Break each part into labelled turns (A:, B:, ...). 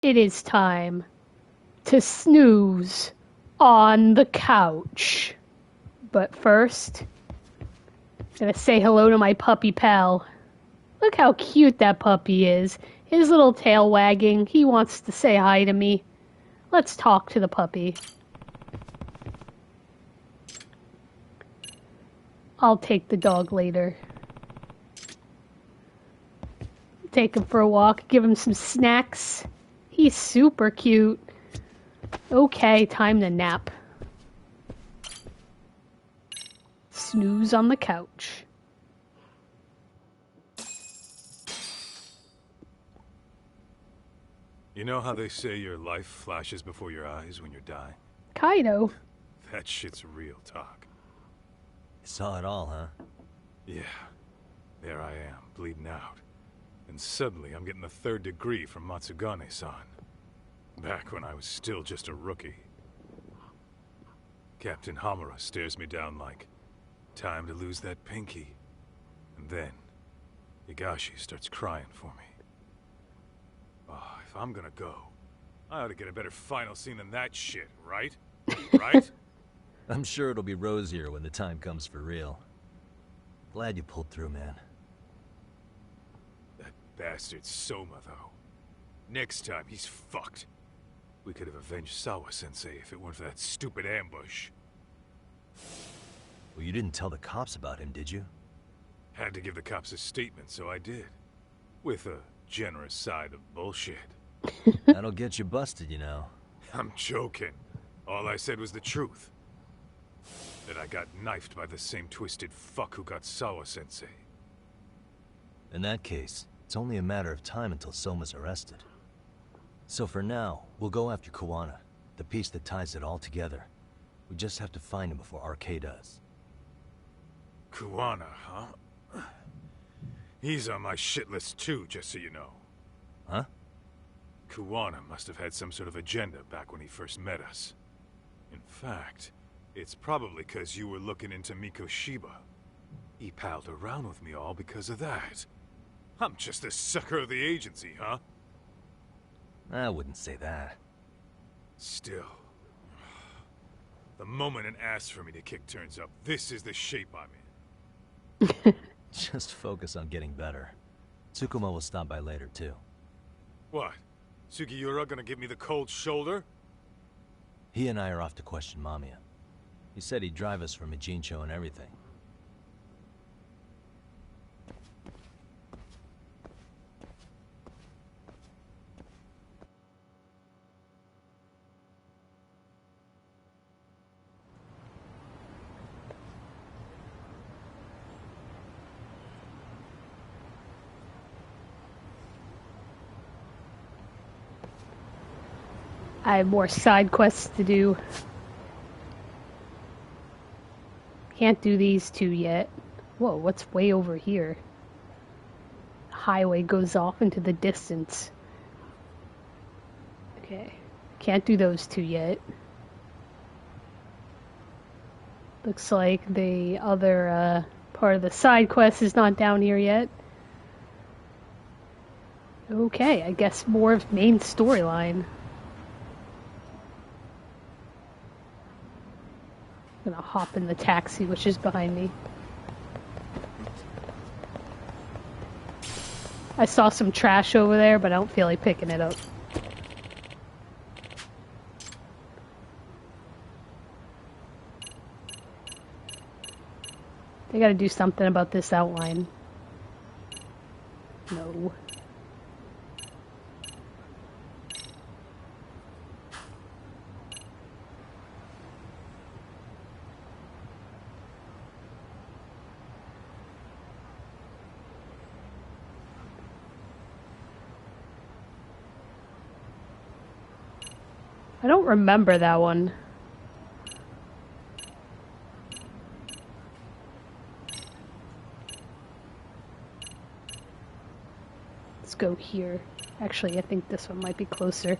A: It is time to snooze on the couch. But first, I'm gonna say hello to my puppy pal. Look how cute that puppy is. His little tail wagging. He wants to say hi to me. Let's talk to the puppy. I'll take the dog later. Take him for a walk, give him some snacks. He's super cute. Okay, time to nap. Snooze on the couch.
B: You know how they say your life flashes before your eyes when you die?
A: Kaido.
B: That shit's real talk.
C: You saw it all, huh?
B: Yeah. There I am, bleeding out. And suddenly I'm getting the 3rd degree from Matsugane-san. Back when I was still just a rookie. Captain Hamura stares me down like, time to lose that pinky. And then, Higashi starts crying for me. Oh, if I'm gonna go, I ought to get a better final scene than that shit, right? Right?
C: I'm sure it'll be rosier when the time comes for real. Glad you pulled through, man.
B: That bastard Soma, though. Next time, he's fucked. We could have avenged Sawa-sensei if it weren't for that stupid ambush.
C: Well, you didn't tell the cops about him, did you?
B: Had to give the cops a statement, so I did. With a generous side of bullshit.
C: That'll get you busted, you know.
B: I'm joking. All I said was the truth. That I got knifed by the same twisted fuck who got Sawa-sensei.
C: In that case, it's only a matter of time until Soma's arrested. So for now, we'll go after Kuwana, the piece that ties it all together. We just have to find him before RK does.
B: Kuwana, huh? He's on my shit list too, just so you know.
C: Huh?
B: Kuwana must have had some sort of agenda back when he first met us. In fact, it's probably because you were looking into Mikoshiba. He palled around with me all because of that. I'm just a sucker of the agency, huh?
C: I wouldn't say that.
B: Still. The moment an ass for me to kick turns up, this is the shape I'm in.
C: Just focus on getting better. Tsukuma will stop by later, too.
B: What? Sugiura gonna give me the cold shoulder?
C: He and I are off to question Mamiya. He said he'd drive us from Ijincho and everything.
A: I have more side quests to do. Can't do these two yet. Whoa, what's way over here? Highway goes off into the distance. Okay. Can't do those two yet. Looks like the other part of the side quest is not down here yet. Okay, I guess more of main storyline. I'm gonna hop in the taxi, which is behind me. I saw some trash over there, but I don't feel like picking it up. They gotta do something about this outline. No. I don't remember that one. Let's go here. Actually, I think this one might be closer.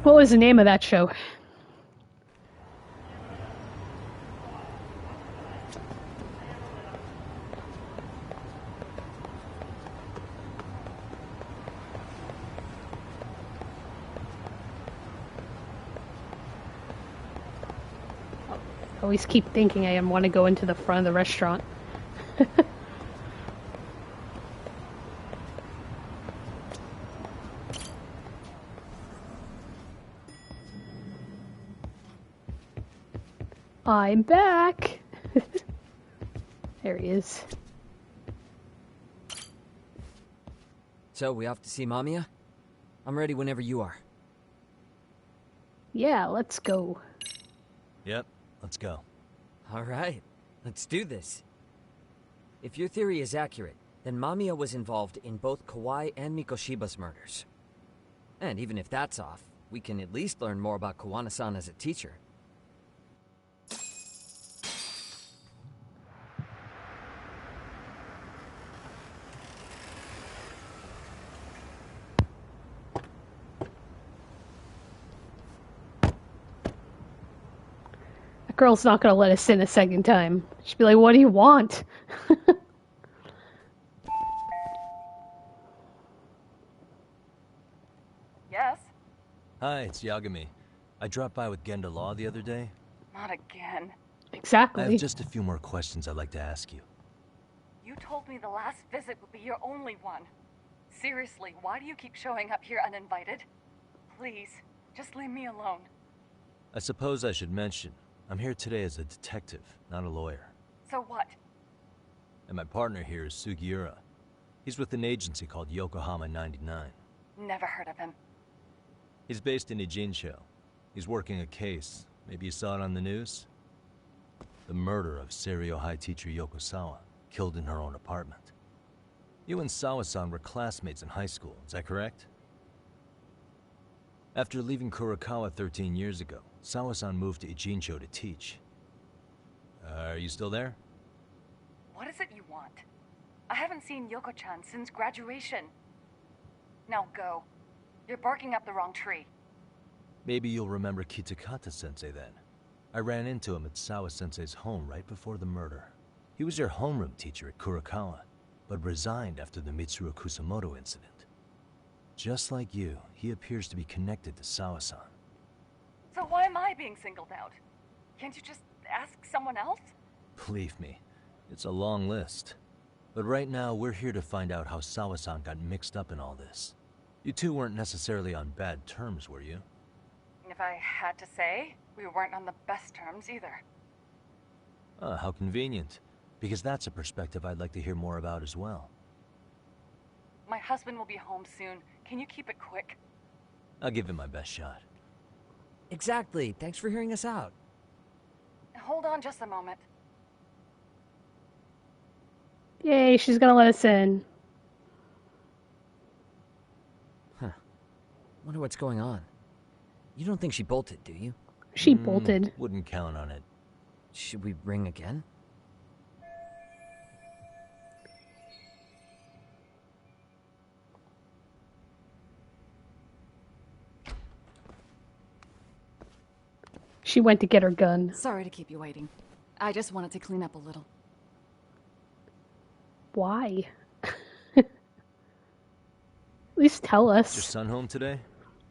A: What was the name of that show? always keep thinking I want to go into the front of the restaurant. I'm back. There he is.
D: So, we off to see Mamiya? I'm ready whenever you are.
A: Yeah, let's go.
C: Yep, let's go.
D: Alright, let's do this. If your theory is accurate, then Mamiya was involved in both Kawai and Mikoshiba's murders. And even if that's off, we can at least learn more about Kawana-san as a teacher.
A: That girl's not gonna let us in a second time. She'll be like, what do you want?
E: Yes?
C: Hi, it's Yagami. I dropped by with Genda Law the other day.
E: Not again.
C: I
A: Exactly.
C: have just a few more questions I'd like to ask you.
E: You told me the last visit would be your only one. Seriously, why do you keep showing up here uninvited? Please, just leave me alone.
C: I suppose I should mention, I'm here today as a detective, not a lawyer.
E: So what?
C: And my partner here is Sugiura. He's with an agency called Yokohama 99.
E: Never heard of him.
C: He's based in Ijincho. He's working a case. Maybe you saw it on the news? The murder of Seiryo High teacher Yoko Sawa, killed in her own apartment. You and Sawa-san were classmates in high school, is that correct? After leaving Kurokawa 13 years ago, Sawa-san moved to Ijincho to teach. Are you still there?
E: What is it you want? I haven't seen Yoko-chan since graduation. Now go. You're barking up the wrong tree.
C: Maybe you'll remember Kitakata-sensei then. I ran into him at Sawa-sensei's home right before the murder. He was your homeroom teacher at Kurokawa, but resigned after the Mitsuru Kusamoto incident. Just like you, he appears to be connected to Sawa-san.
E: So why am I being singled out? Can't you just ask someone else?
C: Believe me, it's a long list. But right now, we're here to find out how Sawa-san got mixed up in all this. You two weren't necessarily on bad terms, were you?
E: If I had to say, we weren't on the best terms either.
C: How convenient. Because that's a perspective I'd like to hear more about as well.
E: My husband will be home soon. Can you keep it quick?
C: I'll give it my best shot.
D: Exactly, thanks for hearing us out.
E: Hold on just a moment.
A: Yay, she's gonna let us in.
D: Wonder what's going on. You don't think she bolted, do you?
A: She bolted.
C: Wouldn't count on it.
D: Should we ring again?
A: She went to get her gun.
E: Sorry to keep you waiting. I just wanted to clean up a little.
A: Why? At least tell
C: Is your
A: us.
C: son home today?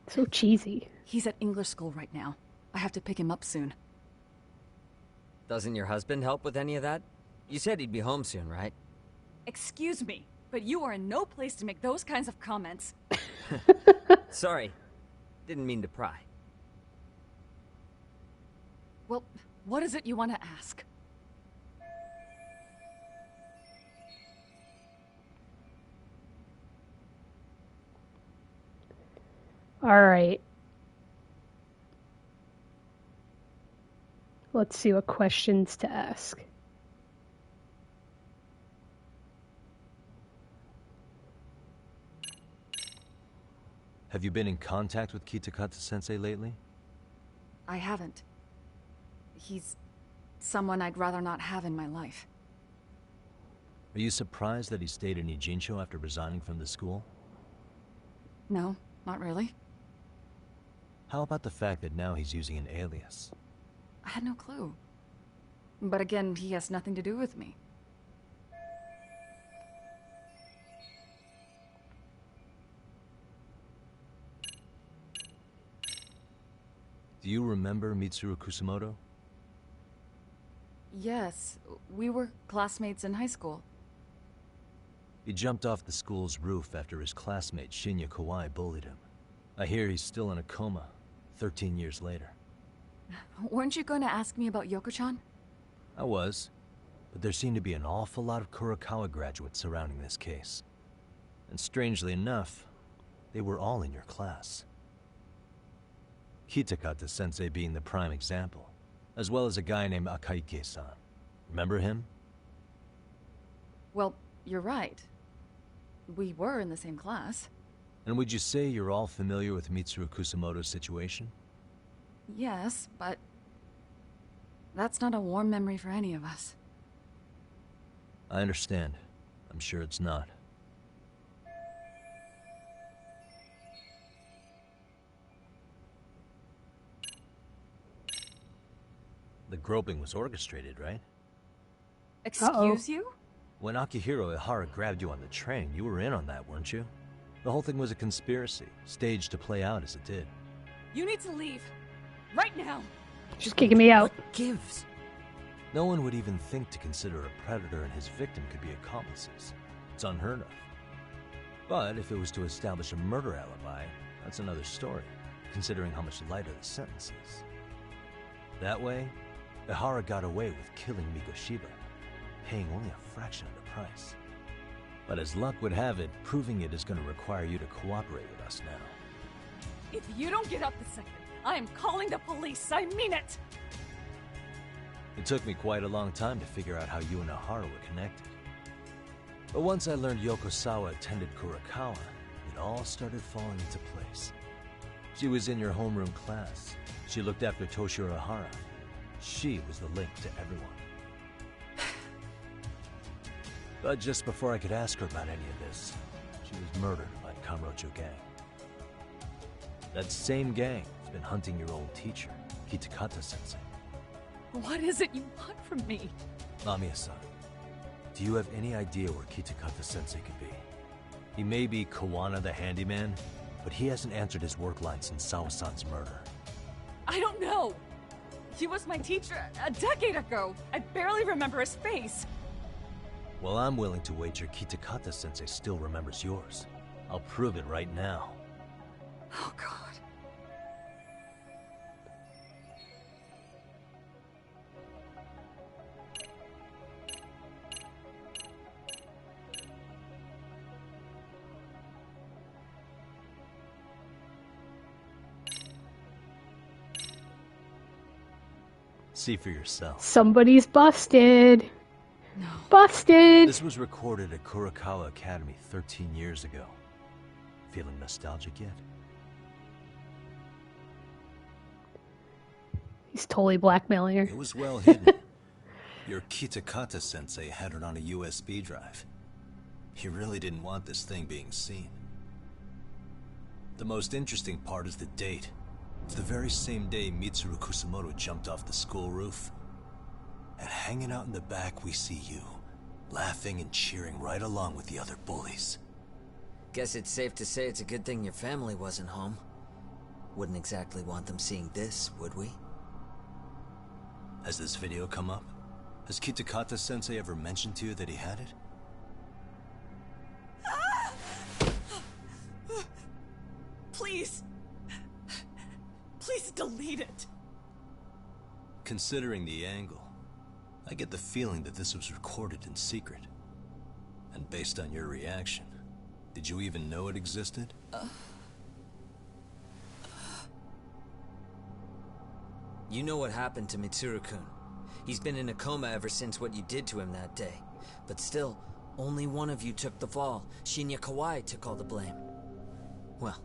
A: So cheesy.
E: He's at English school right now. I have to pick him up soon.
D: Doesn't your husband help with any of that? You said he'd be home soon, right?
E: Excuse me, but you are in no place to make those kinds of comments.
D: Sorry. Didn't mean to pry.
E: Well, what is it you want to ask?
A: Alright. Let's see what questions to ask.
C: Have you been in contact with Kitakata-sensei lately?
E: I haven't. He's someone I'd rather not have in my life.
C: Are you surprised that he stayed in Ijincho after resigning from the school?
E: No, not really.
C: How about the fact that now he's using an alias?
E: I had no clue. But again, he has nothing to do with me.
C: Do you remember Mitsuru Kusamoto?
E: Yes, we were classmates in high school.
C: He jumped off the school's roof after his classmate Shinya Kawai bullied him. I hear he's still in a coma, 13 years later.
E: Weren't you going to ask me about Yoko-chan?
C: I was, but there seemed to be an awful lot of Kurokawa graduates surrounding this case. And strangely enough, they were all in your class. Kitakata-sensei being the prime example, as well as a guy named Akaike-san. Remember him?
E: Well, you're right. We were in the same class.
C: And would you say you're all familiar with Mitsuru Kusamoto's situation?
E: Yes, but that's not a warm memory for any of us.
C: I understand. I'm sure it's not. The groping was orchestrated, right?
E: Excuse you?
C: When Akihiro Ihara grabbed you on the train, you were in on that, weren't you? The whole thing was a conspiracy, staged to play out as it did.
E: You need to leave. Right now.
A: She's kicking me out.
D: What gives?
C: No one would even think to consider a predator and his victim could be accomplices. It's unheard of. But if it was to establish a murder alibi, that's another story, considering how much lighter the sentence is. That way, Ihara got away with killing Mikoshiba, paying only a fraction of the price. But as luck would have it, proving it is going to require you to cooperate with us now.
E: If you don't get up this second, I am calling the police. I mean it.
C: It took me quite a long time to figure out how you and Ihara were connected. But once I learned Yokosawa attended Kurokawa, it all started falling into place. She was in your homeroom class. She looked after Toshiro Ihara. She was the link to everyone. But just before I could ask her about any of this, she was murdered by Kamurocho gang. That same gang has been hunting your old teacher, Kitakata-sensei.
E: What is it you want from me?
C: Mamiya-san, do you have any idea where Kitakata-sensei could be? He may be Kawana the handyman, but he hasn't answered his work line since Sawa-san's murder.
E: I don't know. He was my teacher a decade ago. I barely remember his face.
C: Well, I'm willing to wager Kitakata-sensei still remembers yours. I'll prove it right now.
E: Oh, God.
C: See for yourself.
A: Somebody's busted.
E: No.
A: Busted!
C: This was recorded at Kurokawa Academy 13 years ago. Feeling nostalgic yet?
A: He's totally blackmailing her.
F: It was well hidden. Your Kitakata-sensei had it on a USB drive. He really didn't want this thing being seen. The most interesting part is the date. It's the very same day Mitsuru Kusamoto jumped off the school roof. And hanging out in the back, we see you, laughing and cheering right along with the other bullies.
D: Guess it's safe to say it's a good thing your family wasn't home. Wouldn't exactly want them seeing this, would we?
F: Has this video come up? Has Kitakata-sensei ever mentioned to you that he had it?
E: Please. Please delete it.
F: Considering the angle, I get the feeling that this was recorded in secret. And based on your reaction, did you even know it existed?
D: You know what happened to Mitsuru-kun. He's been in a coma ever since what you did to him that day. But still, only one of you took the fall. Shinya Kawai took all the blame. Well,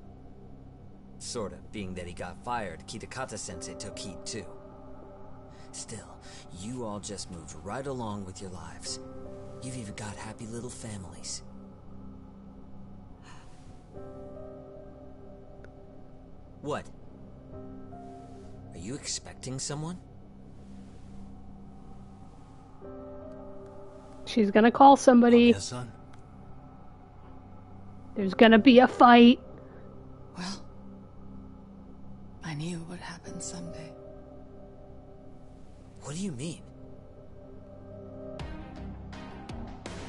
D: sorta, being that he got fired, Kitakata-sensei took heat too. Still, you all just moved right along with your lives. You've even got happy little families. What? Are you expecting someone?
A: She's gonna call somebody.
F: Mamiya-san?
A: There's gonna be a fight.
G: Well, I knew it would happen someday.
D: What do you mean?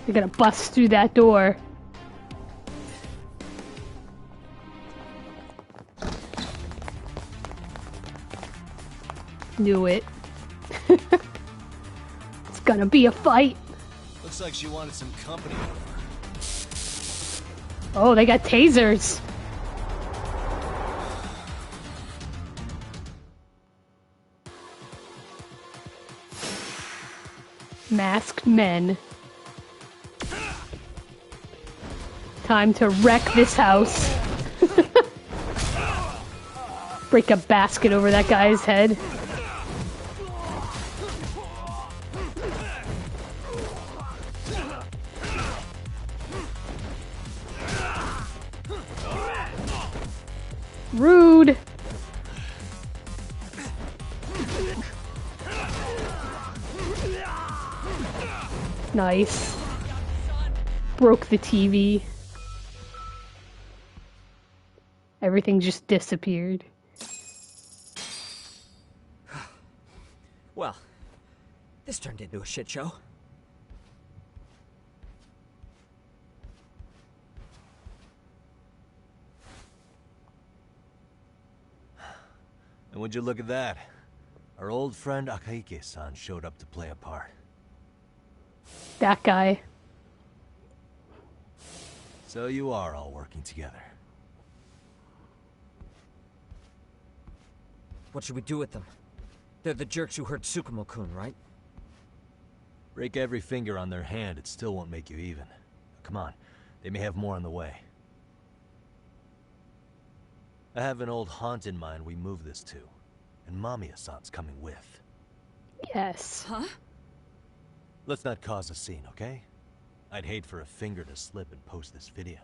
A: They're gonna bust through that door. Knew it. It's gonna be a fight.
F: Looks like she wanted some company over.
A: Oh, they got tasers. Masked men. Time to wreck this house. Break a basket over that guy's head. Rude. Nice. Broke the TV. Everything just disappeared.
D: Well, this turned into a shit show.
C: And would you look at that? Our old friend Akaike-san showed up to play a part.
A: That guy.
C: So you are all working together.
D: What should we do with them? They're the jerks who hurt Tsukumo-kun, right?
C: Break every finger on their hand, it still won't make you even. Come on, they may have more on the way. I have an old haunt in mind we move this to, and Mamiya-san's coming with.
A: Yes.
E: Huh?
C: Let's not cause a scene, okay? I'd hate for a finger to slip and post this video.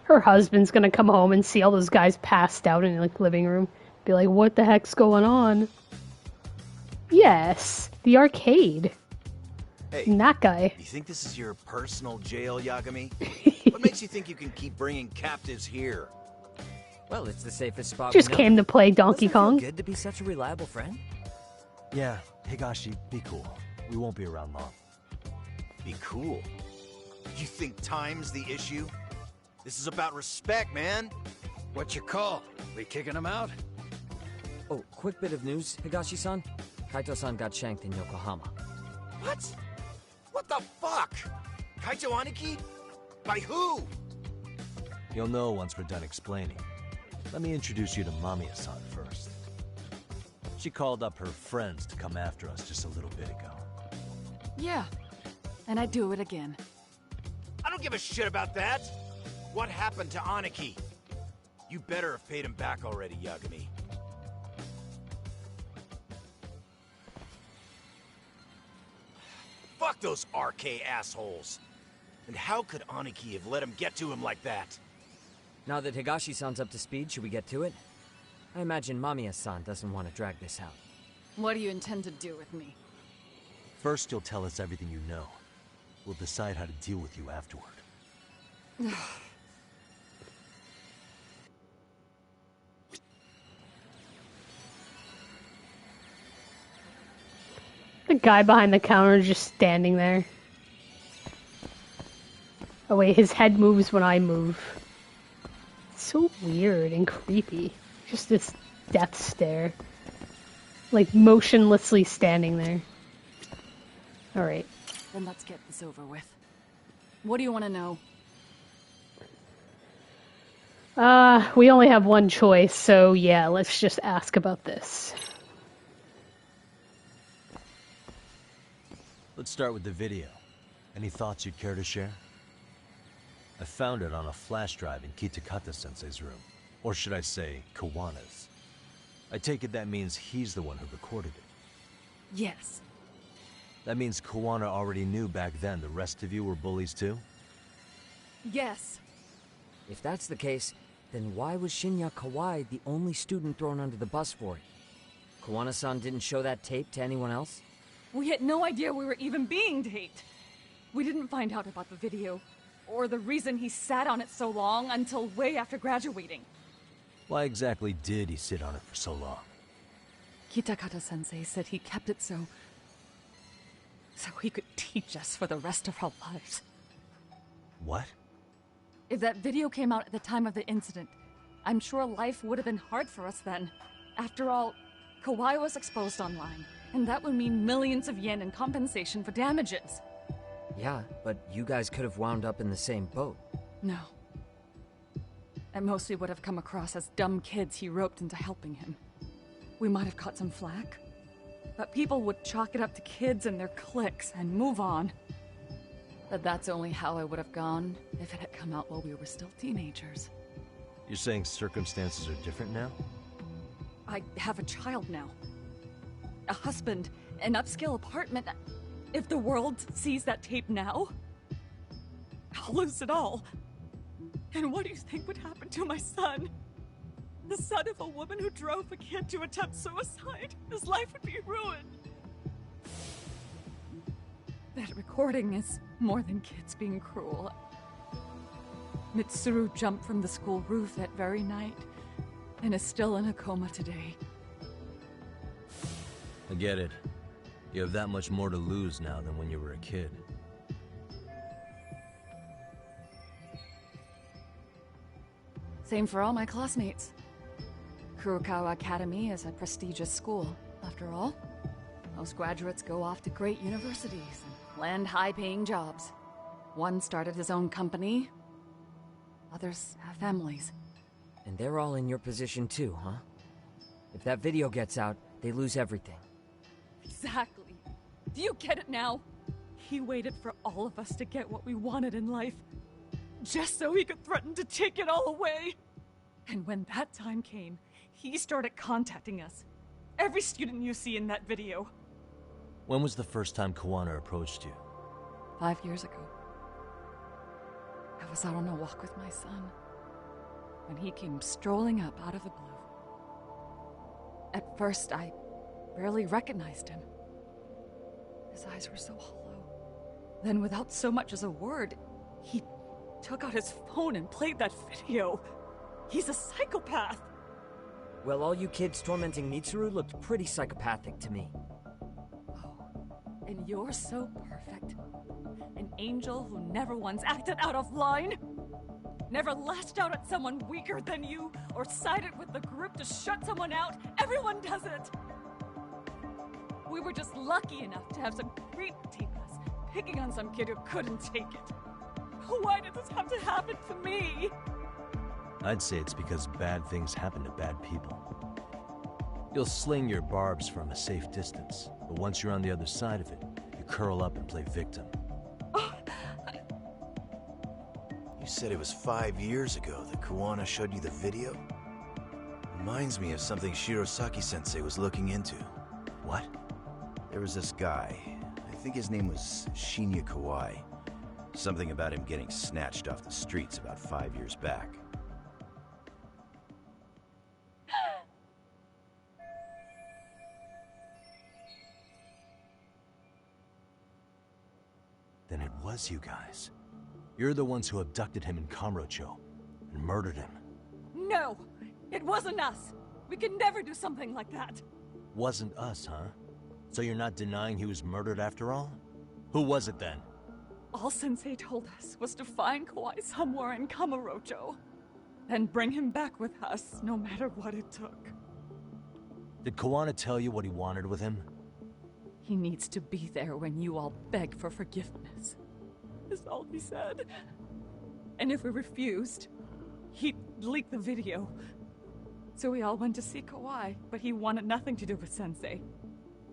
A: Her husband's gonna come home and see all those guys passed out in like living room. Be like, what the heck's going on? Yes, the arcade.
G: Hey,
A: And that guy.
G: you think this is your personal jail, Yagami? What makes you think you can keep bringing captives here?
D: Well, it's the safest spot
A: Just
D: we know.
A: came to play Donkey
D: Doesn't it feel
A: Kong.
D: good to be such a reliable friend?
C: Yeah, Higashi, be cool. We won't be around long.
G: Be cool. You think time's the issue? This is about respect, man.
H: What you call? We kicking him out?
D: Oh, quick bit of news, Higashi-san. Kaito-san got shanked in Yokohama.
G: What? What the fuck? Kaito Aniki? By who?
C: You'll know once we're done explaining. Let me introduce you to Mamiya-san first. She called up her friends to come after us just a little bit ago.
E: Yeah. And I'd do it again.
G: I don't give a shit about that. What happened to Aniki? You better have paid him back already, Yagami. Fuck those RK assholes. And how could Aniki have let him get to him like that?
D: Now that Higashi-san's up to speed, should we get to it? I imagine Mamiya-san doesn't want to drag this out.
E: What do you intend to do with me?
C: First, you'll tell us everything you know. We'll decide how to deal with you afterward.
A: The guy behind the counter is just standing there. Oh wait, his head moves when I move. It's so weird and creepy. Just this death stare. Like motionlessly standing there. Alright.
E: Then let's get this over with. What do you want to know?
A: We only have one choice, so yeah, let's just ask about this.
C: Let's start with the video. Any thoughts you'd care to share? I found it on a flash drive in Kitakata-sensei's room. Or should I say, Kawana's. I take it that means he's the one who recorded it.
E: Yes.
C: That means Kawana already knew back then the rest of you were bullies too?
E: Yes.
D: If that's the case, then why was Shinya Kawai the only student thrown under the bus for it? Kawana-san didn't show that tape to anyone else?
E: We had no idea we were even being taped. We didn't find out about the video, or the reason he sat on it so long until way after graduating.
C: Why exactly did he sit on it for so long?
E: Kitakata-sensei said he kept it so he could teach us for the rest of our lives.
C: What?
E: If that video came out at the time of the incident, I'm sure life would have been hard for us then. After all, Kawhi was exposed online, and that would mean millions of yen in compensation for damages.
D: Yeah, but you guys could have wound up in the same boat.
E: No. At most, we would have come across as dumb kids he roped into helping him. We might have caught some flack, but people would chalk it up to kids and their cliques and move on. But that's only how I would have gone if it had come out while we were still teenagers.
C: You're saying circumstances are different now?
E: I have a child now. A husband, an upscale apartment. If the world sees that tape now, I'll lose it all. And what do you think would happen to my son? The son of a woman who drove a kid to attempt suicide. His life would be ruined. That recording is more than kids being cruel. Mitsuru jumped from the school roof that very night and is still in a coma today.
C: I get it. You have that much more to lose now than when you were a kid.
E: Same for all my classmates. Kurokawa Academy is a prestigious school, after all. Most graduates go off to great universities and land high-paying jobs. One started his own company. Others have families.
D: And they're all in your position too, huh? If that video gets out, they lose everything.
E: Exactly. Do you get it now? He waited for all of us to get what we wanted in life, just so he could threaten to take it all away. And when that time came, he started contacting us. Every student you see in that video.
C: When was the first time Kawana approached you?
E: 5 years ago. I was out on a walk with my son, when he came strolling up out of the blue. At first, I barely recognized him. His eyes were so hollow. Then, without so much as a word, he took out his phone and played that video. He's a psychopath!
D: Well, all you kids tormenting Mitsuru looked pretty psychopathic to me.
E: Oh, and you're so perfect. An angel who never once acted out of line. Never lashed out at someone weaker than you, or sided with the group to shut someone out. Everyone does it! We were just lucky enough to have some creep tape us, picking on some kid who couldn't take it. Why did this have to happen to me?
C: I'd say it's because bad things happen to bad people. You'll sling your barbs from a safe distance, but once you're on the other side of it, you curl up and play victim.
G: You said it was 5 years ago that Kawana showed you the video? Reminds me of something Shirosaki-sensei was looking into.
C: What?
G: There was this guy. I think his name was Shinya Kawai. Something about him getting snatched off the streets about 5 years back.
C: Then it was you guys. You're the ones who abducted him in Kamurocho and murdered him.
E: No! It wasn't us! We could never do something like that!
C: Wasn't us, huh? So you're not denying he was murdered after all? Who was it then?
E: All Sensei told us was to find Kawhi somewhere in Kamurocho, and bring him back with us, no matter what it took.
C: Did Kawana tell you what he wanted with him?
E: He needs to be there when you all beg for forgiveness, is all he said. And if we refused, he'd leak the video. So we all went to see Kawhi, but he wanted nothing to do with Sensei.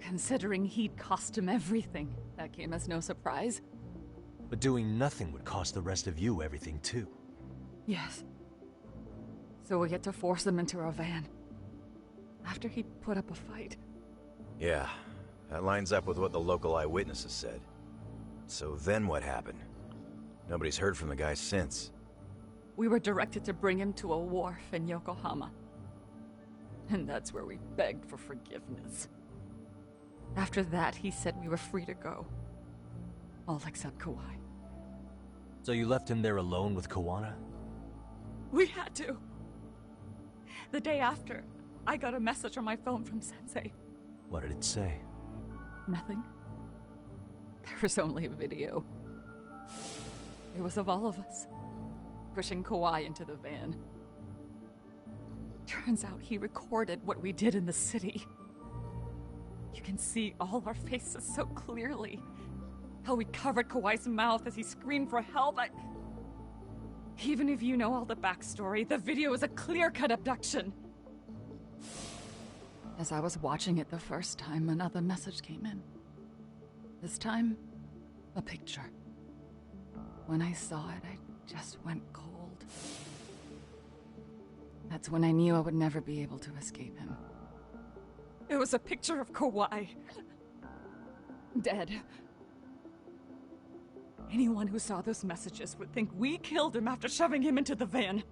E: Considering he'd cost him everything, that came as no surprise.
C: But doing nothing would cost the rest of you everything too.
E: Yes. So we had to force him into our van. After he put up a fight.
G: Yeah, that lines up with what the local eyewitnesses said. So then what happened? Nobody's heard from the guy since.
E: We were directed to bring him to a wharf in Yokohama. And that's where we begged for forgiveness. After that, he said we were free to go. All except Kawhi.
C: So you left him there alone with Kawana?
E: We had to. The day after, I got a message on my phone from Sensei.
C: What did it say?
E: Nothing. There was only a video. It was of all of us, pushing Kawhi into the van. Turns out he recorded what we did in the city. You can see all our faces so clearly. How we covered Kawhi's mouth as he screamed for help. Even if you know all the backstory, the video is a clear-cut abduction. As I was watching it the first time, another message came in. This time, a picture. When I saw it, I just went cold. That's when I knew I would never be able to escape him. It was a picture of Kawhi. Dead. Anyone who saw those messages would think we killed him after shoving him into the van.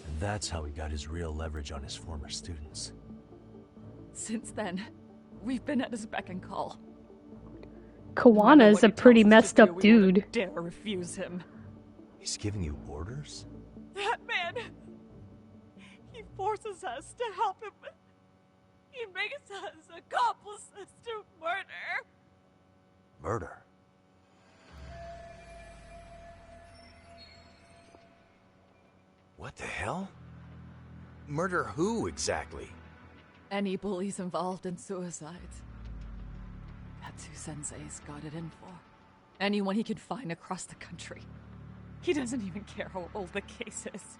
C: And that's how he got his real leverage on his former students.
E: Since then, we've been at his beck and call.
A: Kawana is a pretty messed up dude.
E: Dare refuse him.
C: He's giving you orders?
E: That man! He forces us to help him. He makes us accomplices to murder.
C: Murder?
G: What the hell? Murder who, exactly?
E: Any bullies involved in suicides. That's who Sensei's got it in for. Anyone he can find across the country. He doesn't even care how old the case is.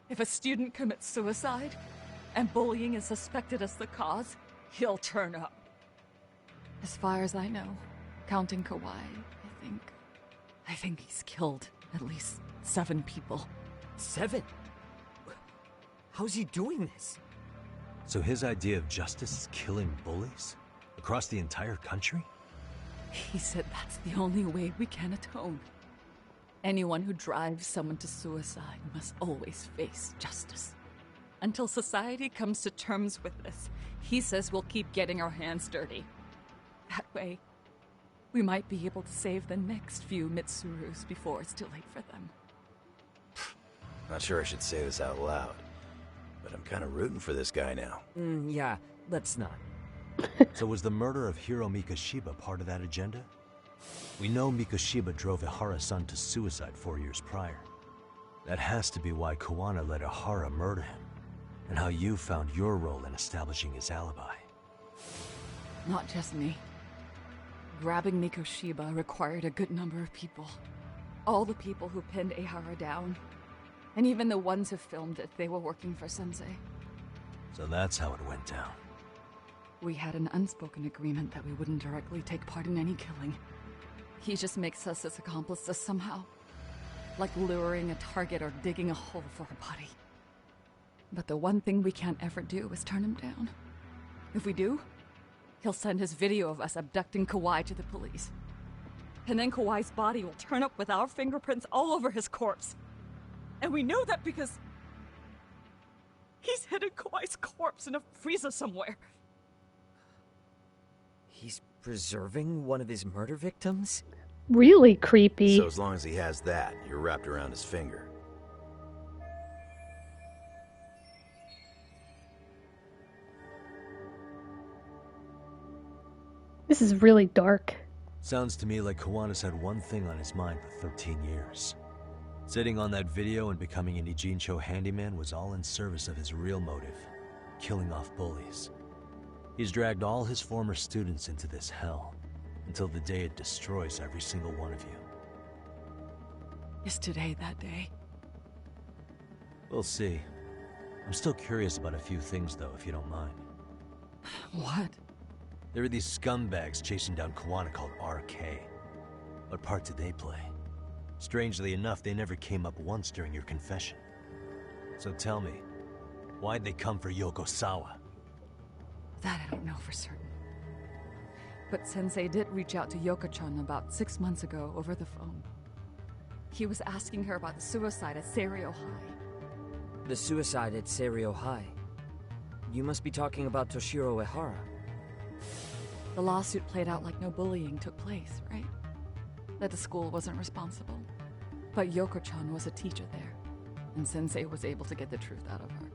E: If a student commits suicide, and bullying is suspected as the cause, he'll turn up. As far as I know, counting Kawhi, I think he's killed at least 7 people.
D: 7? How's he doing this?
C: So his idea of justice is killing bullies? Across the entire country?
E: He said that's the only way we can atone. Anyone who drives someone to suicide must always face justice. Until society comes to terms with this, he says we'll keep getting our hands dirty. That way, we might be able to save the next few Mitsurus before it's too late for them.
G: Not sure I should say this out loud, but I'm kind of rooting for this guy now.
D: Yeah, let's not.
C: So was the murder of Hiro Mikoshiba part of that agenda? We know Mikoshiba drove Ihara-san to suicide 4 years prior. That has to be why Kawana let Ihara murder him, and how you found your role in establishing his alibi.
E: Not just me. Grabbing Mikoshiba required a good number of people. All the people who pinned Ihara down. And even the ones who filmed it, they were working for Sensei.
C: So that's how it went down.
E: We had an unspoken agreement that we wouldn't directly take part in any killing. He just makes us his accomplices somehow. Like luring a target or digging a hole for a body. But the one thing we can't ever do is turn him down. If we do, he'll send his video of us abducting Kawhi to the police. And then Kawhi's body will turn up with our fingerprints all over his corpse. And we know that because he's hidden Kawhi's corpse in a freezer somewhere.
D: He's preserving one of his murder victims?
A: Really creepy.
G: So as long as he has that, you're wrapped around his finger.
A: This is really dark.
C: Sounds to me like Kawana's had one thing on his mind for 13 years. Sitting on that video and becoming an Ijincho handyman was all in service of his real motive, killing off bullies. He's dragged all his former students into this hell, until the day it destroys every single one of you.
E: Is today that day?
C: We'll see. I'm still curious about a few things though, if you don't mind.
E: What?
C: There are these scumbags chasing down Kawana called RK. What part did they play? Strangely enough, they never came up once during your confession. So tell me, why'd they come for Yokosawa?
E: That I don't know for certain. But Sensei did reach out to Yoko-chan about 6 months ago over the phone. He was asking her about the suicide at Seiryo High.
D: The suicide at Seiryo High. You must be talking about Toshiro Ehara.
E: The lawsuit played out like no bullying took place, right? That the school wasn't responsible. But Yoko-chan was a teacher there, and Sensei was able to get the truth out of her.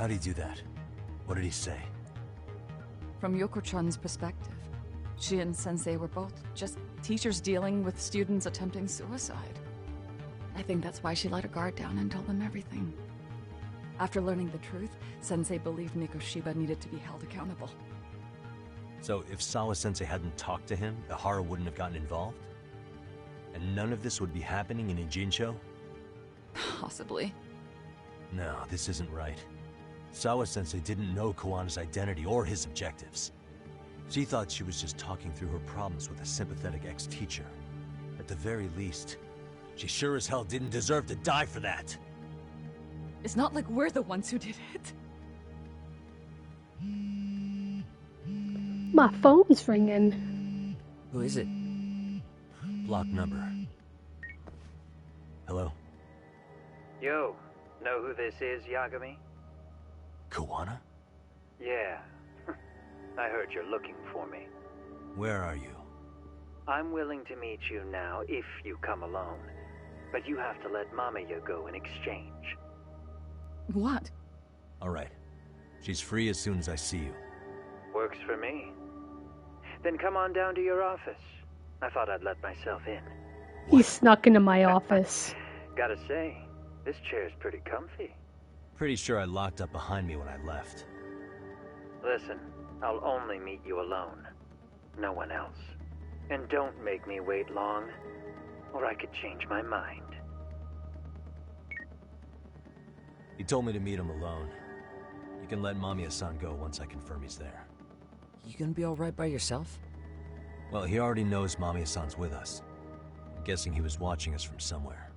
C: How'd he do that? What did he say?
E: From Yoko-chan's perspective, she and Sensei were both just teachers dealing with students attempting suicide. I think that's why she let her guard down and told them everything. After learning the truth, Sensei believed Mikoshiba needed to be held accountable.
C: So if Sawa-sensei hadn't talked to him, the horror wouldn't have gotten involved? And none of this would be happening in Ijincho?
E: Possibly.
C: No, this isn't right. Sawa-sensei didn't know Kawana's identity or his objectives. She thought she was just talking through her problems with a sympathetic ex-teacher. At the very least, she sure as hell didn't deserve to die for that.
E: It's not like we're the ones who did it.
A: My phone's ringing.
D: Who is it?
C: Block number. Hello?
I: Yo, know who this is, Yagami?
C: Kawana?
I: Yeah. I heard you're looking for me.
C: Where are you?
I: I'm willing to meet you now if you come alone. But you have to let Mamiya go in exchange.
E: What?
C: Alright. She's free as soon as I see you.
I: Works for me. Then come on down to your office. I thought I'd let myself in.
A: He snuck into my office.
I: Gotta say, this chair's pretty comfy.
C: Pretty sure I locked up behind me when I left.
I: Listen, I'll only meet you alone. No one else. And don't make me wait long, or I could change my mind.
C: He told me to meet him alone. You can let Mamiya-san go once I confirm he's there.
D: You gonna be alright by yourself?
C: Well, he already knows Mamiya-san's with us. I'm guessing he was watching us from somewhere.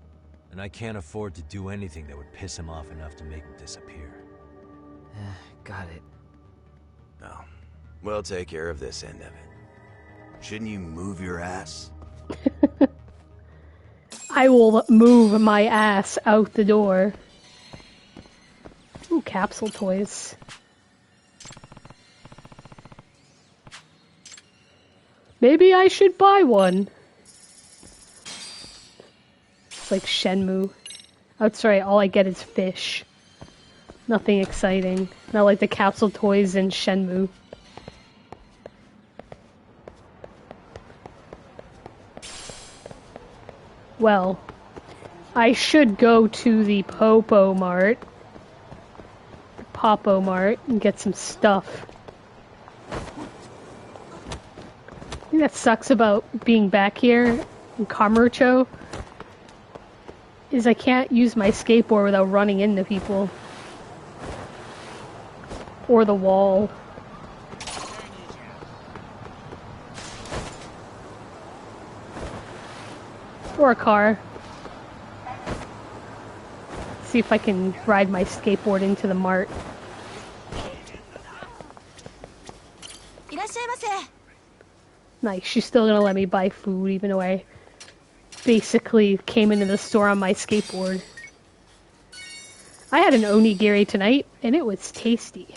C: And I can't afford to do anything that would piss him off enough to make him disappear.
D: Got it.
G: No. We'll take care of this end of it. Shouldn't you move your ass?
A: I will move my ass out the door. Ooh, capsule toys. Maybe I should buy one. It's like Shenmue. Oh, sorry, all I get is fish. Nothing exciting. Not like the capsule toys in Shenmue. Well, I should go to the Popo Mart. Popo Mart and get some stuff. I think that sucks about being back here in Kamurocho is I can't use my skateboard without running into people. Or the wall. Or a car. See if I can ride my skateboard into the mart. Nice, she's still gonna let me buy food even though I basically came into the store on my skateboard. I had an onigiri tonight and it was tasty.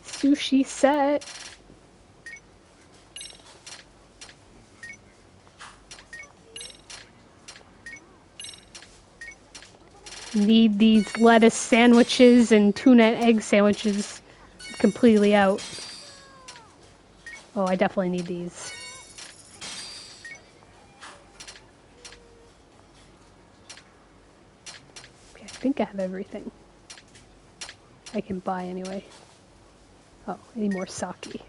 A: Sushi set. Need these lettuce sandwiches and tuna and egg sandwiches completely out. Oh, I definitely need these. Okay, I think I have everything I can buy anyway. Oh, I need more sake.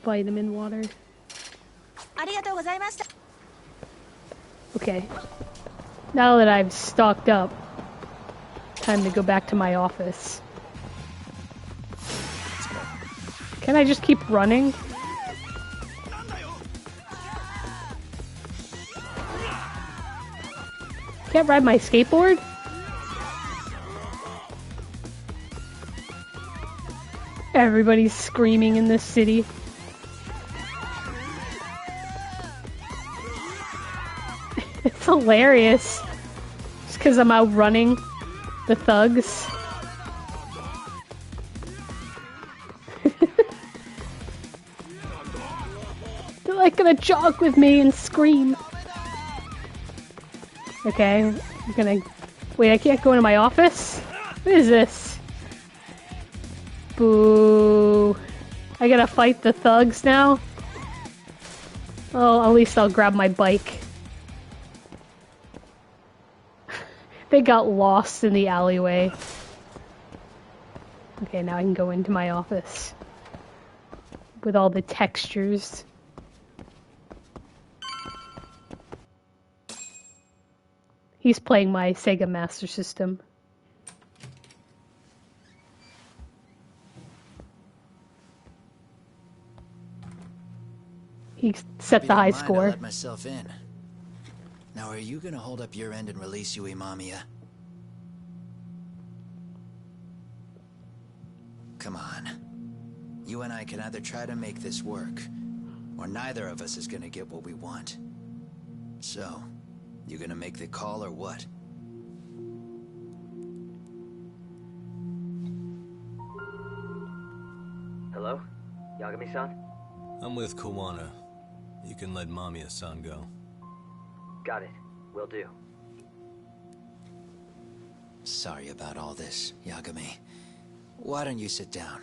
A: Vitamin water. Okay. Now that I've stocked up, time to go back to my office. Can I just keep running? Can't ride my skateboard? Everybody's screaming in this city. It's hilarious. It's because I'm outrunning the thugs. They're like gonna jog with me and scream. Okay, I'm gonna... Wait, I can't go into my office? What is this? Boo. I gotta fight the thugs now? Oh, at least I'll grab my bike. They got lost in the alleyway. Okay, now I can go into my office. With all the textures. He's playing my Sega Master System. He set the high score.
J: I let myself in. Now, are you gonna hold up your end and release Yui Mamiya? Come on. You and I can either try to make this work, or neither of us is gonna get what we want. So, you gonna make the call or what?
I: Hello? Yagami-san?
F: I'm with Kawana. You can let Mamiya-san go.
I: Got it. Will do.
J: Sorry about all this, Yagami. Why don't you sit down?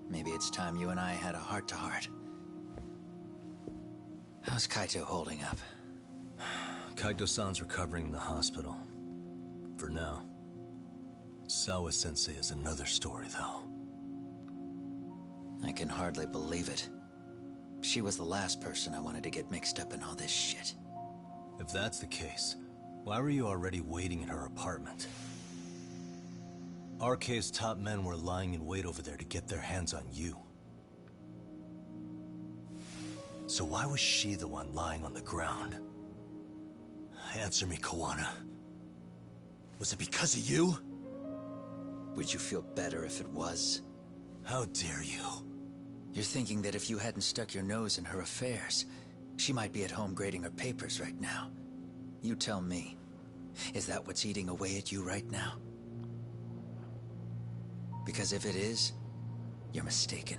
J: Maybe it's time you and I had a heart-to-heart. How's Kaito holding up?
F: Kaito-san's recovering in the hospital. For now. Sawa-sensei is another story, though.
J: I can hardly believe it. She was the last person I wanted to get mixed up in all this shit.
F: If that's the case, why were you already waiting in her apartment? RK's top men were lying in wait over there to get their hands on you. So why was she the one lying on the ground? Answer me, Kawana. Was it because of you?
J: Would you feel better if it was?
F: How dare you?
J: You're thinking that if you hadn't stuck your nose in her affairs, she might be at home grading her papers right now. You tell me, is that what's eating away at you right now? Because if it is, you're mistaken.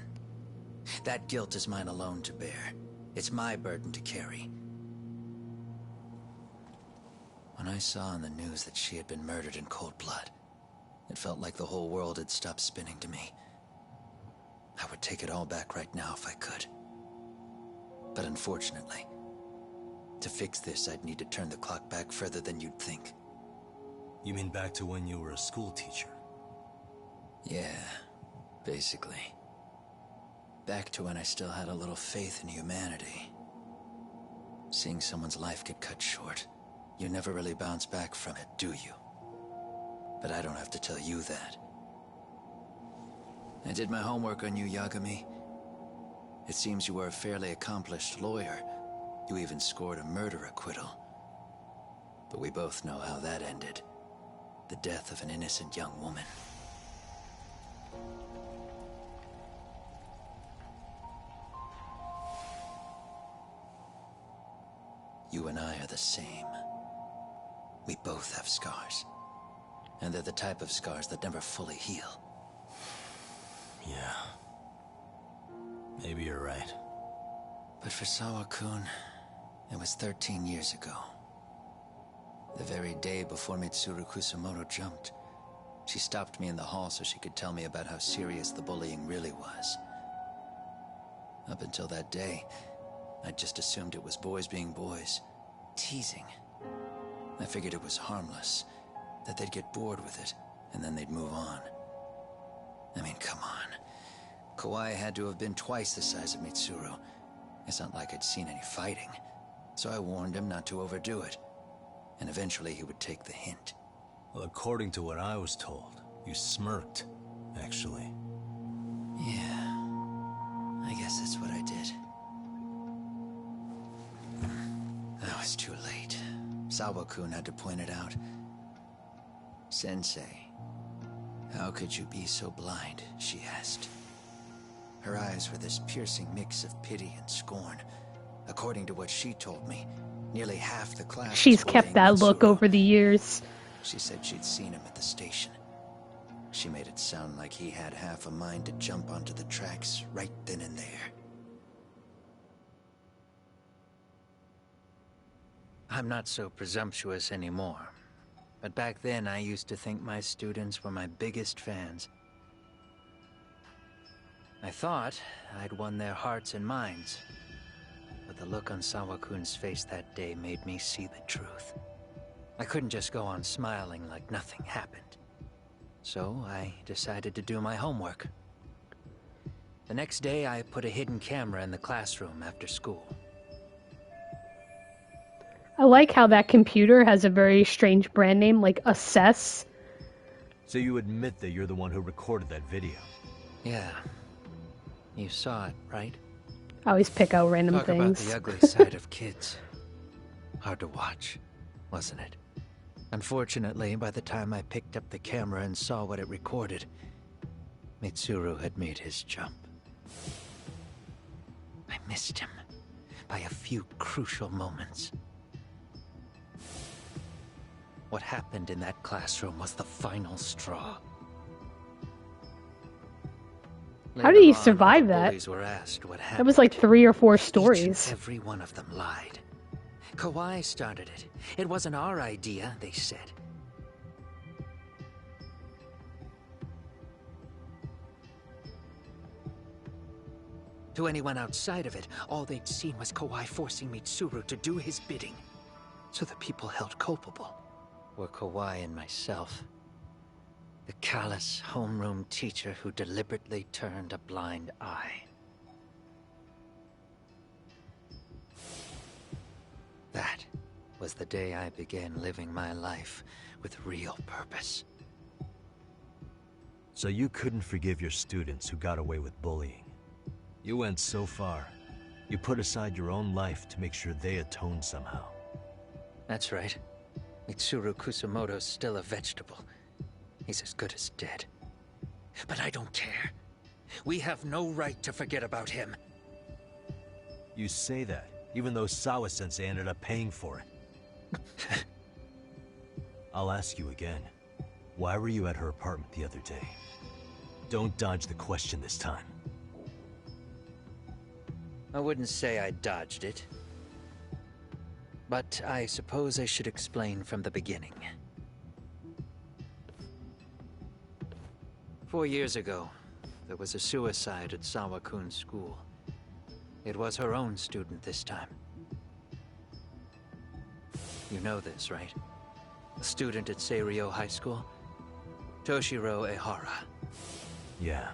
J: That guilt is mine alone to bear. It's my burden to carry. When I saw on the news that she had been murdered in cold blood, it felt like the whole world had stopped spinning to me. I would take it all back right now if I could. But unfortunately, to fix this, I'd need to turn the clock back further than you'd think.
F: You mean back to when you were a school teacher?
J: Yeah, basically. Back to when I still had a little faith in humanity. Seeing someone's life get cut short, you never really bounce back from it, do you? But I don't have to tell you that. I did my homework on you, Yagami. It seems you were a fairly accomplished lawyer. You even scored a murder acquittal. But we both know how that ended. The death of an innocent young woman. You and I are the same. We both have scars. And they're the type of scars that never fully heal.
F: Yeah. Maybe you're right.
J: But for Sawa-kun, it was 13 years ago. The very day before Mitsuru Kusumoto jumped, she stopped me in the hall so she could tell me about how serious the bullying really was. Up until that day, I'd just assumed it was boys being boys, teasing. I figured it was harmless, that they'd get bored with it, and then they'd move on. I mean, come on. Kawai had to have been twice the size of Mitsuru. It's not like I'd seen any fighting. So I warned him not to overdo it. And eventually he would take the hint.
F: Well, according to what I was told, you smirked, actually.
J: Yeah. I guess that's what I did. I was too late. Sawa-kun had to point it out. Sensei, how could you be so blind? She asked. Her eyes were this piercing mix of pity and scorn. According to what she told me, Nearly half the class was
A: She's kept
J: bullying
A: that look
J: Mitsuru.
A: over the years.
J: She said she'd seen him at the station. She made it sound like he had half a mind to jump onto the tracks right then and there. I'm not so presumptuous anymore. But back then, I used to think my students were my biggest fans. I thought I'd won their hearts and minds. But the look on Sawa-kun's face that day made me see the truth. I couldn't just go on smiling like nothing happened. So I decided to do my homework. The next day, I put a hidden camera in the classroom after school.
A: I like how that computer has a very strange brand name, like Assess.
C: So you admit that you're the one who recorded that video?
J: Yeah. You saw it, right?
A: I always pick out random
J: Talk
A: things.
J: about the ugly side of kids. Hard to watch, wasn't it? Unfortunately, by the time I picked up the camera and saw what it recorded, Mitsuru had made his jump. I missed him by a few crucial moments. What happened in that classroom was the final straw.
A: How did he
J: Later on,
A: survive
J: all the
A: that?
J: bullies were asked what
A: That
J: happened.
A: was like 3 or 4
J: Each
A: stories.
J: and every one of them lied. Kawhi started it. It wasn't our idea, they said. To anyone outside of it, all they'd seen was Kawhi forcing Mitsuru to do his bidding. So the people held culpable were Kawhi and myself. The callous homeroom teacher who deliberately turned a blind eye. That was the day I began living my life with real purpose.
C: So you couldn't forgive your students who got away with bullying. You went so far. You put aside your own life to make sure they atoned somehow.
J: That's right. Mitsuru Kusumoto's still a vegetable. He's as good as dead. But I don't care. We have no right to forget about him.
C: You say that, even though Sawa-sensei ended up paying for it. I'll ask you again. Why were you at her apartment the other day? Don't dodge the question this time.
J: I wouldn't say I dodged it. But I suppose I should explain from the beginning. 4 years ago, there was a suicide at Sawa-kun's school. It was her own student this time. You know this, right? A student at Seiryo High School? Toshiro Ehara.
C: Yeah.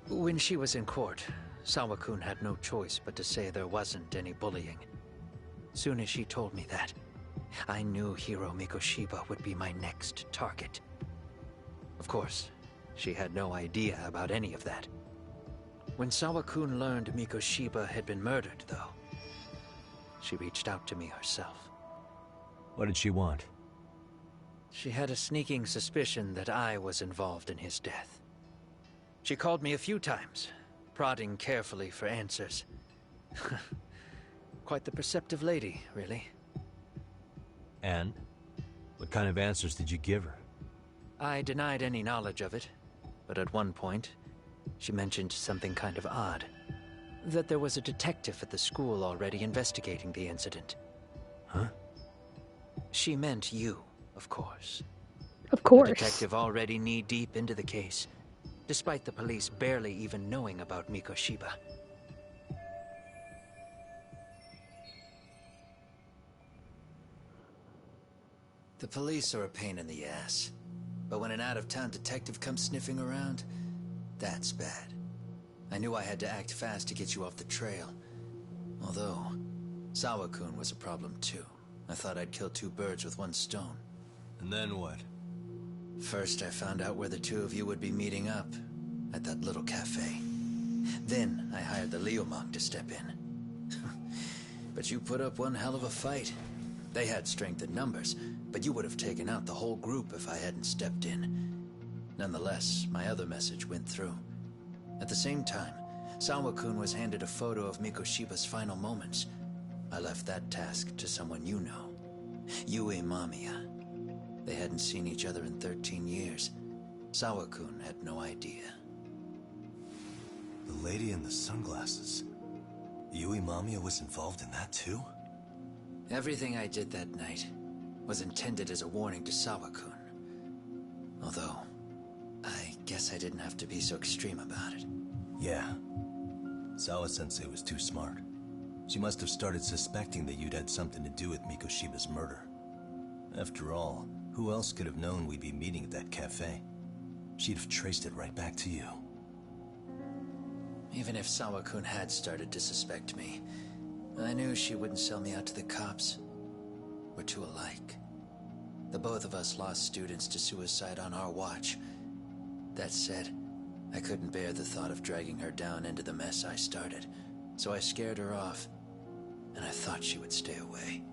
J: When she was in court, Sawa-kun had no choice but to say there wasn't any bullying. Soon as she told me that, I knew Hiro Mikoshiba would be my next target. Of course, she had no idea about any of that. When Sawa-kun learned Mikoshiba had been murdered, though, she reached out to me herself.
C: What did she want?
J: She had a sneaking suspicion that I was involved in his death. She called me a few times, prodding carefully for answers. Quite the perceptive lady, really.
C: And? What kind of answers did you give her?
J: I denied any knowledge of it, but at one point, she mentioned something kind of odd. That there was a detective at the school already investigating the incident.
C: Huh?
J: She meant you, of course.
A: Of course.
J: The detective already knee-deep into the case, despite the police barely even knowing about Mikoshiba. The police are a pain in the ass. But when an out-of-town detective comes sniffing around, that's bad. I knew I had to act fast to get you off the trail. Although, Sawa-kun was a problem too. I thought I'd kill 2 birds with 1 stone.
F: And then what?
J: First, I found out where the 2 of you would be meeting up, at that little cafe. Then, I hired the Liumang to step in. But you put up one hell of a fight. They had strength in numbers, but you would have taken out the whole group if I hadn't stepped in. Nonetheless, my other message went through. At the same time, Sawa-kun was handed a photo of Mikoshiba's final moments. I left that task to someone you know. Yue Mamiya. They hadn't seen each other in 13 years. Sawakun had no idea.
F: The lady in the sunglasses. Yui Mamiya was involved in that too?
J: Everything I did that night was intended as a warning to Sawakun. Although, I guess I didn't have to be so extreme about it.
F: Yeah. Sawa-sensei was too smart. She must have started suspecting that you'd had something to do with Mikoshiba's murder. After all, who else could have known we'd be meeting at that cafe? She'd have traced it right back to you.
J: Even if Sawakun had started to suspect me, I knew she wouldn't sell me out to the cops. We're too alike. The both of us lost students to suicide on our watch. That said, I couldn't bear the thought of dragging her down into the mess I started, so I scared her off, and I thought she would stay away.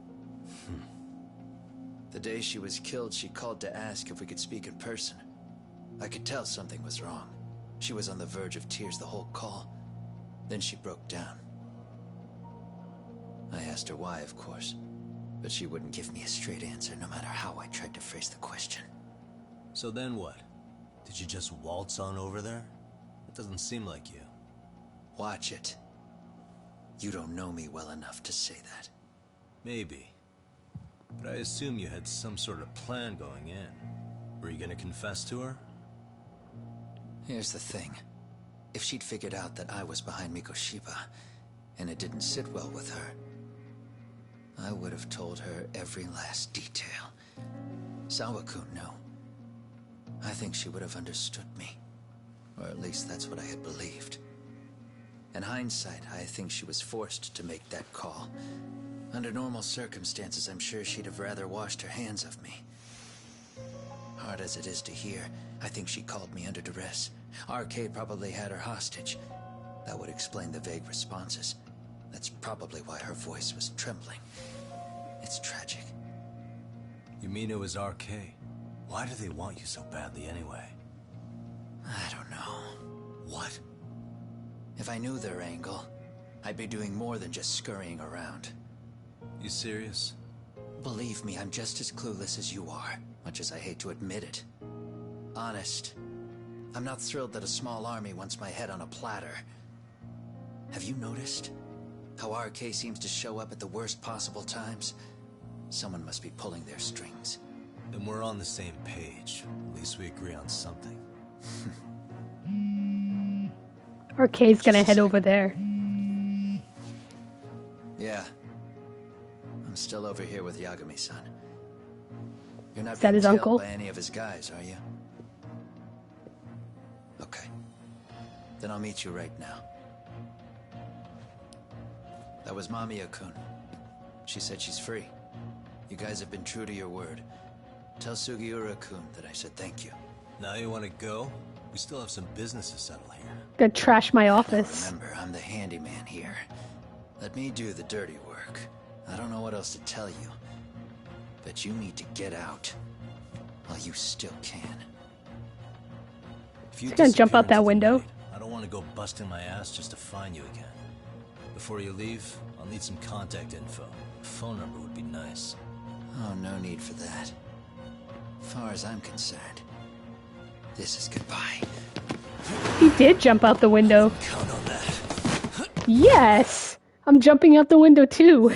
J: The day she was killed, she called to ask if we could speak in person. I could tell something was wrong. She was on the verge of tears the whole call. Then she broke down. I asked her why, of course, but she wouldn't give me a straight answer no matter how I tried to phrase the question.
F: So then what? Did you just waltz on over there? It doesn't seem like you.
J: Watch it. You don't know me well enough to say that.
F: Maybe. But I assume you had some sort of plan going in. Were you gonna confess to her?
J: Here's the thing. If she'd figured out that I was behind Mikoshiba, and it didn't sit well with her, I would have told her every last detail. Sawakun, no. I think she would have understood me. Or at least that's what I had believed. In hindsight, I think she was forced to make that call. Under normal circumstances, I'm sure she'd have rather washed her hands of me. Hard as it is to hear, I think she called me under duress. RK probably had her hostage. That would explain the vague responses. That's probably why her voice was trembling. It's tragic.
F: You mean it was RK? Why do they want you so badly anyway?
J: I don't know.
F: What?
J: If I knew their angle, I'd be doing more than just scurrying around.
F: You serious?
J: Believe me, I'm just as clueless as you are, much as I hate to admit it. Honest, I'm not thrilled that a small army wants my head on a platter. Have you noticed how RK seems to show up at the worst possible times? Someone must be pulling their strings.
F: Then we're on the same page. At least we agree on something.
A: RK's gonna head over there.
J: Yeah. I'm still over here with Yagami-san. You're not
A: Is that
J: being
A: his
J: tailed
A: uncle?
J: by any of his guys, are you? Okay. Then I'll meet you right now. That was Mamiya-kun. She said she's free. You guys have been true to your word. Tell Sugiura-kun that I said thank you.
F: Now you want to go? We still have some business to settle here.
A: Gonna trash my office.
J: Remember, I'm the handyman here. Let me do the dirty work. I don't know what else to tell you. But you need to get out while you still can.
F: If you
A: He's gonna jump
F: disappear
A: out that
F: into the
A: window.
F: night, I don't want to go busting my ass just to find you again. Before you leave, I'll need some contact info. A phone number would be nice.
J: Oh, no need for that. As far as I'm concerned, this is goodbye.
A: He did jump out the window.
F: Count on that.
A: Yes! I'm jumping out the window too.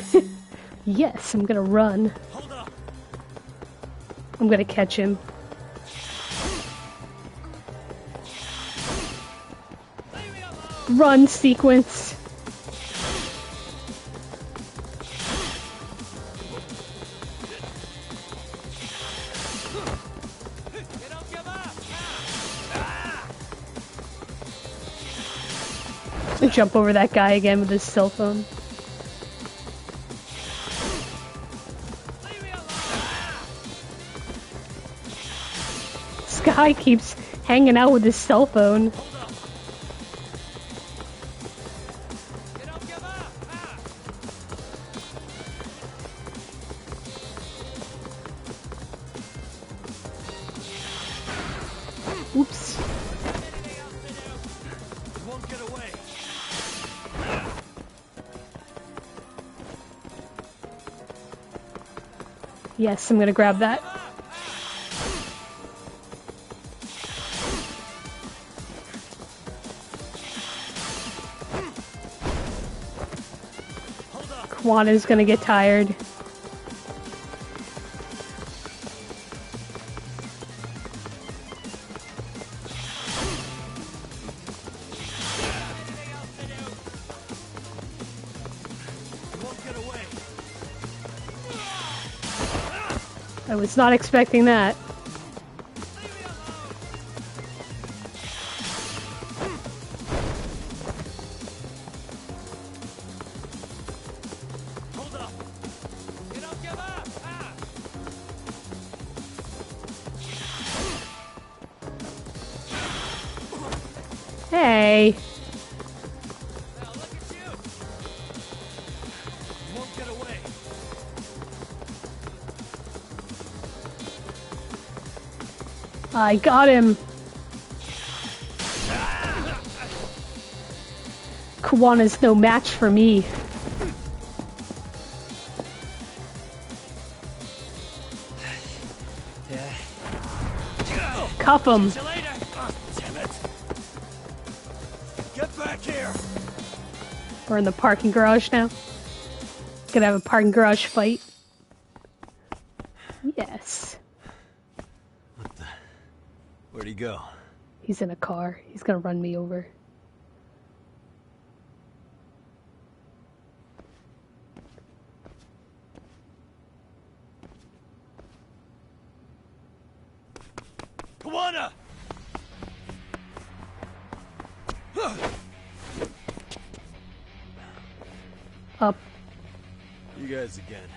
A: Yes, I'm gonna run.
F: Hold up.
A: I'm gonna catch him. Run sequence. Jump over that guy again with his cell phone. This guy keeps hanging out with his cell phone. Oops. Yes, I'm gonna grab that. Juana's gonna get tired. I was not expecting that. Hey.
H: Now look at you. You won't get away.
A: I got him. Kiwana's no match for me. Cuff him.
H: See you later. Oh, damn it. Get back here.
A: We're in the parking garage now. Gonna have a parking garage fight. Yes.
C: Where'd he go?
A: He's in a car. He's gonna run me over.
H: Kiwana!
A: Up.
C: You guys again.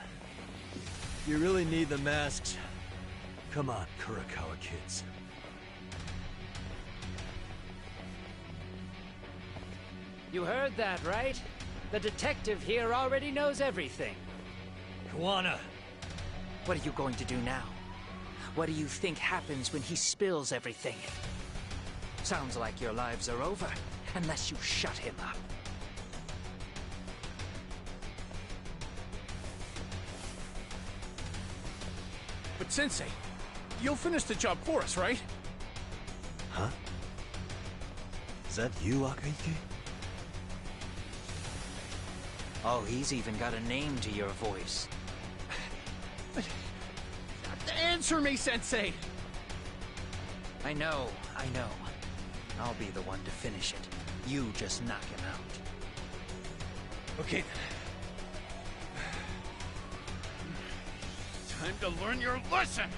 C: You really need the masks? Come on, Kurakawa kids.
K: You heard that, right? The detective here already knows everything.
C: Kiwana!
K: What are you going to do now? What do you think happens when he spills everything? Sounds like your lives are over, unless you shut him up.
H: But Sensei, you'll finish the job for us, right?
C: Huh? Is that you, Akaike?
K: Oh, he's even got a name to your voice.
H: Answer me, Sensei!
K: I know. I'll be the one to finish it. You just knock him out.
H: Okay then. Time to learn your lesson!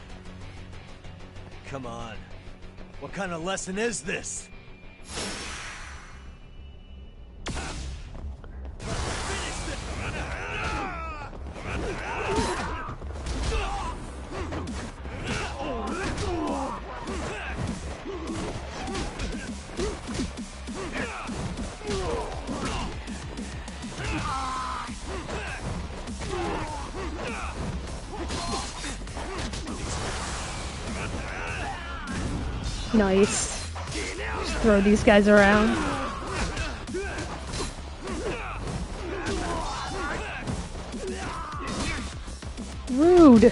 C: Come on. What kind of lesson is this?
A: Nice. Just throw these guys around. Rude.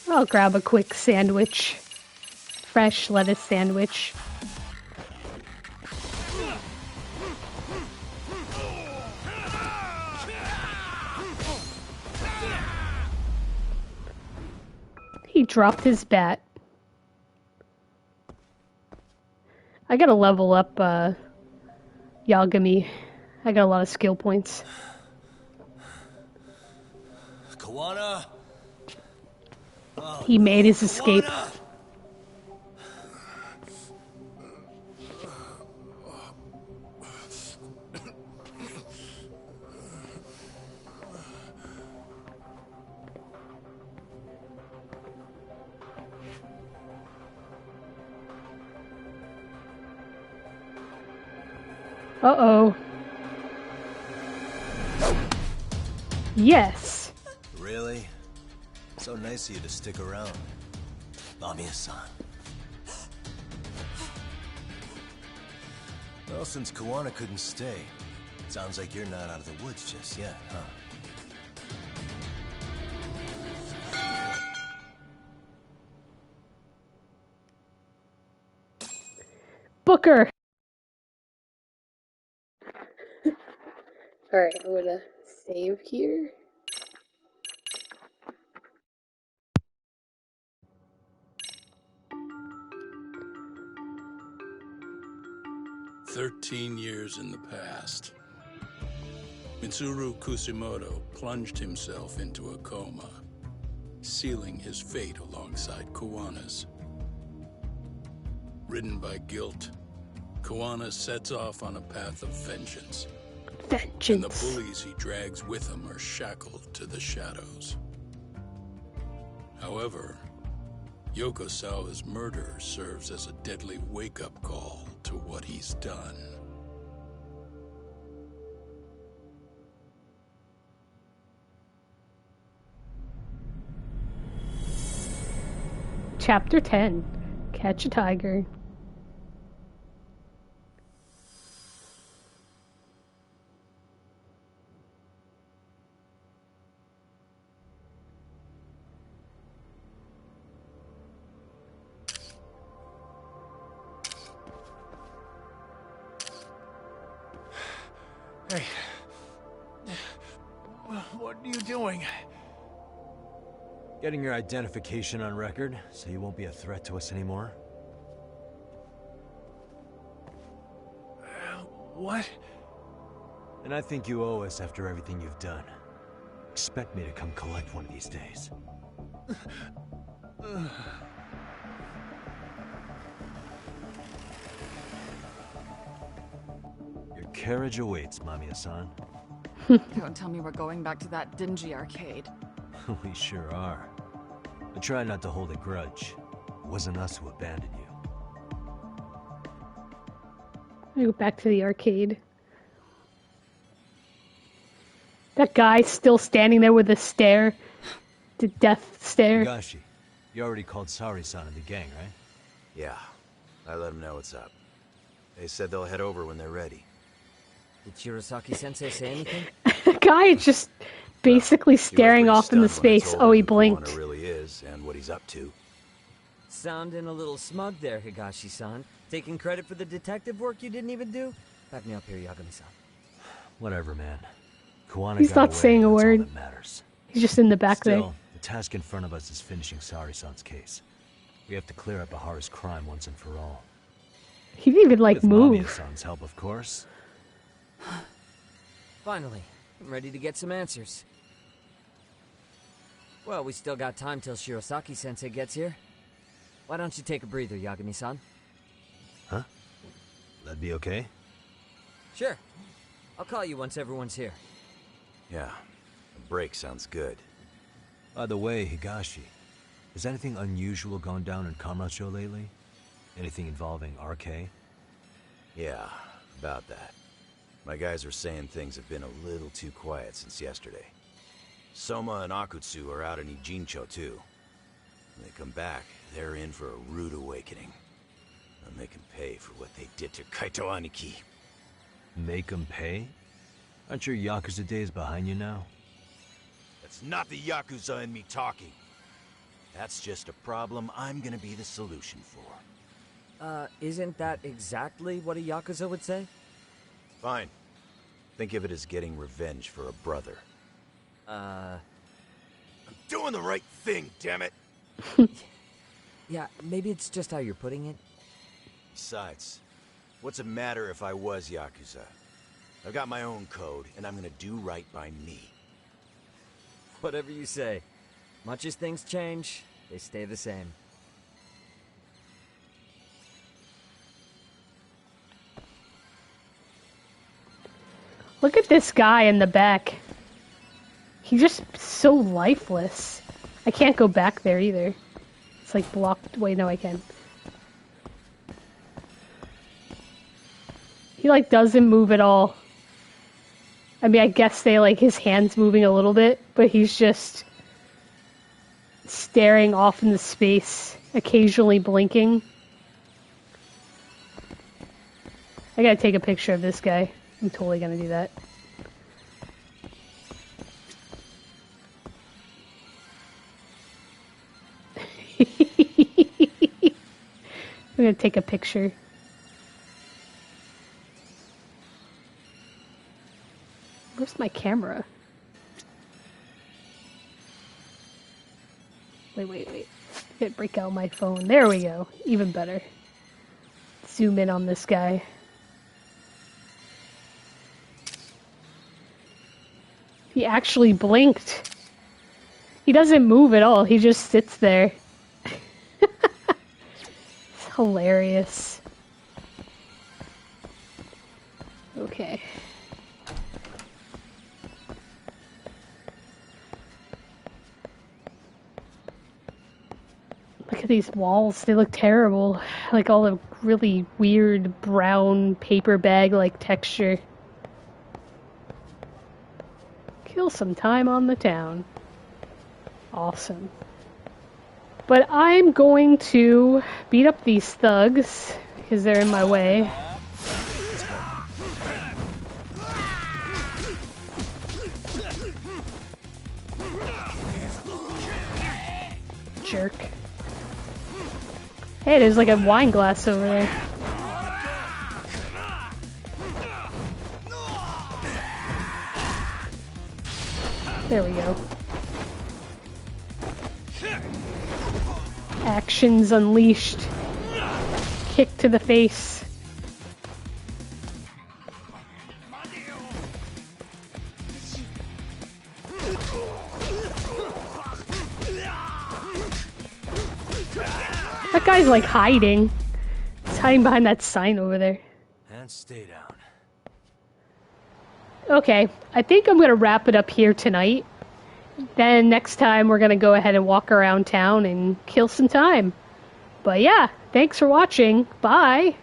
A: I'll grab a quick sandwich. Fresh lettuce sandwich. He dropped his bat. I gotta level up Yagami. I got a lot of skill points.
C: Kiwana!
A: He made his escape. Uh-oh. Yes.
C: Really? So nice of you to stick around.
F: Mamiya-san. Well, since Kuwana couldn't stay, sounds like you're not out of the woods just yet, huh?
A: Booker! Alright, I'm gonna save here.
H: "13 years in the past. Mitsuru Kusumoto plunged himself into a coma, sealing his fate alongside Kuwana's. Ridden by guilt, Kuwana sets off on a path of vengeance. And the bullies he drags with him are shackled to the shadows. However, Yokosawa's murder serves as a deadly wake-up call to what he's done.
A: Chapter 10. Catch a Tiger.
H: Hey. What are you doing?
C: Getting your identification on record, so you won't be a threat to us anymore.
H: What?
C: And I think you owe us after everything you've done. Expect me to come collect one of these days. Your carriage awaits, Mamiya-san.
E: Don't tell me we're going back to that dingy arcade.
C: We sure are. But try not to hold a grudge. It wasn't us who abandoned you.
A: I go back to the arcade. That guy's still standing there with a stare. The death stare.
C: Higashi, you already called Sari-san and the gang, right?
G: Yeah, I let them know what's up. They said they'll head over when they're ready.
D: Did Shirosaki-sensei say anything?
A: The guy is just basically staring off into space. Oh, he blinked.
G: Kuwana really is and what he's up to.
D: Sounding a little smug there, Higashi-san. Taking credit for the detective work you didn't even do? Back me up here, Yagami-san.
C: Whatever, man. Kuwana
A: He's
C: got
A: not
C: away,
A: saying a
C: that's all
A: word.
C: that matters.
A: He's just in the back there.
C: Still, the task in front of us is finishing Sari-san's case. We have to clear up Ahara's crime once and for all.
A: He didn't even, like,
C: With
A: move.
C: Mamiya-san's help, of course.
D: Finally, I'm ready to get some answers. Well, we still got time till Shirosaki-sensei gets here. Why don't you take a breather, Yagami-san?
C: Huh? That'd be okay?
D: Sure. I'll call you once everyone's here.
G: Yeah, a break sounds good.
C: By the way, Higashi, has anything unusual gone down in Kamasho lately? Anything involving RK?
G: Yeah, about that. My guys are saying things have been a little too quiet since yesterday. Soma and Akutsu are out in Ijincho too. When they come back, they're in for a rude awakening. And they can pay for what they did to Kaito Aniki.
C: Make them pay? Aren't your Yakuza days behind you now?
G: That's not the Yakuza in me talking. That's just a problem I'm gonna be the solution for.
D: Isn't that exactly what a Yakuza would say?
G: Fine. Think of it as getting revenge for a brother. I'm doing the right thing, damn it!
D: Yeah, maybe it's just how you're putting it.
G: Besides, what's it matter if I was Yakuza? I've got my own code, and I'm gonna do right by me.
D: Whatever you say. Much as things change, they stay the same.
A: Look at this guy in the back. He's just so lifeless. I can't go back there either. It's like blocked. Wait, no, I can. He like doesn't move at all. I mean, I guess they like his hands moving a little bit, but he's just staring off into space occasionally blinking. I gotta take a picture of this guy. I'm totally gonna do that. I'm gonna take a picture. Where's my camera? Wait. I gotta break out my phone. There we go. Even better. Zoom in on this guy. He actually blinked. He doesn't move at all. He just sits there. It's hilarious. Okay. Look at these walls. They look terrible. Like all the really weird brown paper bag-like texture. Kill some time on the town. Awesome. But I'm going to beat up these thugs because they're in my way. Jerk. Hey, there's like a wine glass over there. There we go. Actions unleashed. Kick to the face. That guy's like hiding. He's hiding behind that sign over there.
C: And stay down.
A: Okay, I think I'm gonna wrap it up here tonight. Then next time we're gonna go ahead and walk around town and kill some time. But yeah, thanks for watching. Bye!